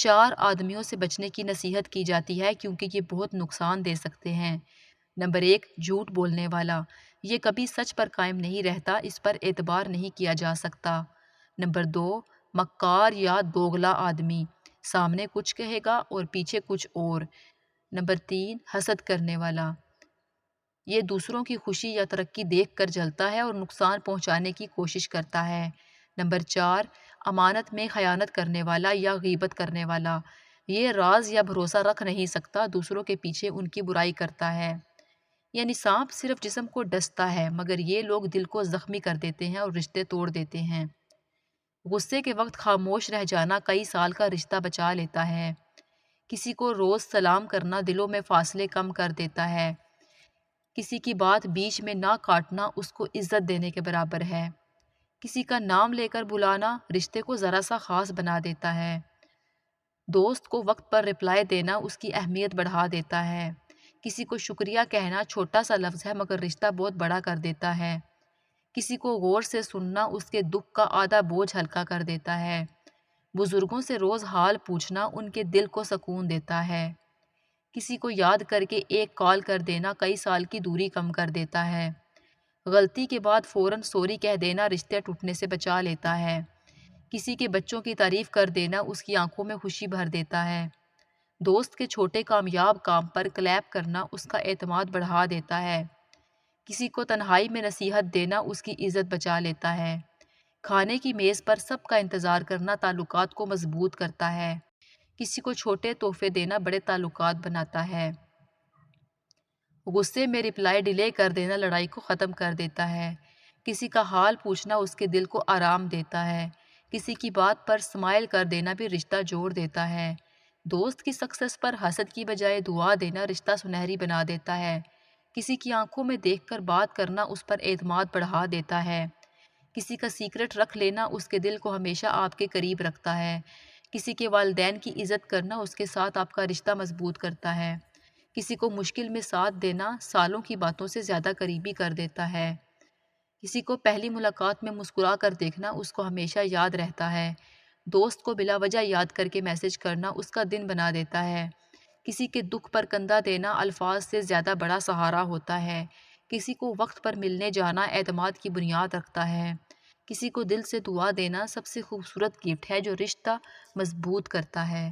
4 آدمیوں سے بچنے کی نصیحت کی جاتی ہے کیونکہ یہ بہت نقصان دے سکتے ہیں۔ نمبر 1، جھوٹ بولنے والا۔ یہ کبھی سچ پر قائم نہیں رہتا، اس پر اعتبار نہیں کیا جا سکتا۔ نمبر 2، مکار یا دوغلا آدمی۔ سامنے کچھ کہے گا اور پیچھے کچھ اور۔ نمبر 3، حسد کرنے والا۔ یہ دوسروں کی خوشی یا ترقی دیکھ کر جلتا ہے اور نقصان پہنچانے کی کوشش کرتا ہے۔ نمبر 4، امانت میں خیانت کرنے والا یا غیبت کرنے والا۔ یہ راز یا بھروسہ رکھ نہیں سکتا، دوسروں کے پیچھے ان کی برائی کرتا ہے۔ یعنی سانپ صرف جسم کو ڈستا ہے مگر یہ لوگ دل کو زخمی کر دیتے ہیں اور رشتے توڑ دیتے ہیں۔ غصے کے وقت خاموش رہ جانا کئی سال کا رشتہ بچا لیتا ہے۔ کسی کو روز سلام کرنا دلوں میں فاصلے کم کر دیتا ہے۔ کسی کی بات بیچ میں نہ کاٹنا اس کو عزت دینے کے برابر ہے۔ کسی کا نام لے کر بلانا رشتے کو ذرا سا خاص بنا دیتا ہے۔ دوست کو وقت پر رپلائی دینا اس کی اہمیت بڑھا دیتا ہے۔ کسی کو شکریہ کہنا چھوٹا سا لفظ ہے مگر رشتہ بہت بڑا کر دیتا ہے۔ کسی کو غور سے سننا اس کے دکھ کا آدھا بوجھ ہلکا کر دیتا ہے۔ بزرگوں سے روز حال پوچھنا ان کے دل کو سکون دیتا ہے۔ کسی کو یاد کر کے ایک کال کر دینا کئی سال کی دوری کم کر دیتا ہے۔ غلطی کے بعد فوراً سوری کہہ دینا رشتے ٹوٹنے سے بچا لیتا ہے۔ کسی کے بچوں کی تعریف کر دینا اس کی آنکھوں میں خوشی بھر دیتا ہے۔ دوست کے چھوٹے کامیاب کام پر کلیپ کرنا اس کا اعتماد بڑھا دیتا ہے۔ کسی کو تنہائی میں نصیحت دینا اس کی عزت بچا لیتا ہے۔ کھانے کی میز پر سب کا انتظار کرنا تعلقات کو مضبوط کرتا ہے۔ کسی کو چھوٹے تحفے دینا بڑے تعلقات بناتا ہے۔ غصے میں رپلائی ڈیلے کر دینا لڑائی کو ختم کر دیتا ہے۔ کسی کا حال پوچھنا اس کے دل کو آرام دیتا ہے۔ کسی کی بات پر سمائل کر دینا بھی رشتہ جوڑ دیتا ہے۔ دوست کی سکسس پر حسد کی بجائے دعا دینا رشتہ سنہری بنا دیتا ہے۔ کسی کی آنکھوں میں دیکھ کر بات کرنا اس پر اعتماد بڑھا دیتا ہے۔ کسی کا سیکرٹ رکھ لینا اس کے دل کو ہمیشہ آپ کے قریب رکھتا ہے۔ کسی کے والدین کی عزت کرنا اس کے ساتھ آپ کا رشتہ مضبوط کرتا ہے۔ کسی کو مشکل میں ساتھ دینا سالوں کی باتوں سے زیادہ قریبی کر دیتا ہے۔ کسی کو پہلی ملاقات میں مسکرا کر دیکھنا اس کو ہمیشہ یاد رہتا ہے۔ دوست کو بلا وجہ یاد کر کے میسج کرنا اس کا دن بنا دیتا ہے۔ کسی کے دکھ پر کندھا دینا الفاظ سے زیادہ بڑا سہارا ہوتا ہے۔ کسی کو وقت پر ملنے جانا اعتماد کی بنیاد رکھتا ہے۔ کسی کو دل سے دعا دینا سب سے خوبصورت گفٹ ہے جو رشتہ مضبوط کرتا ہے۔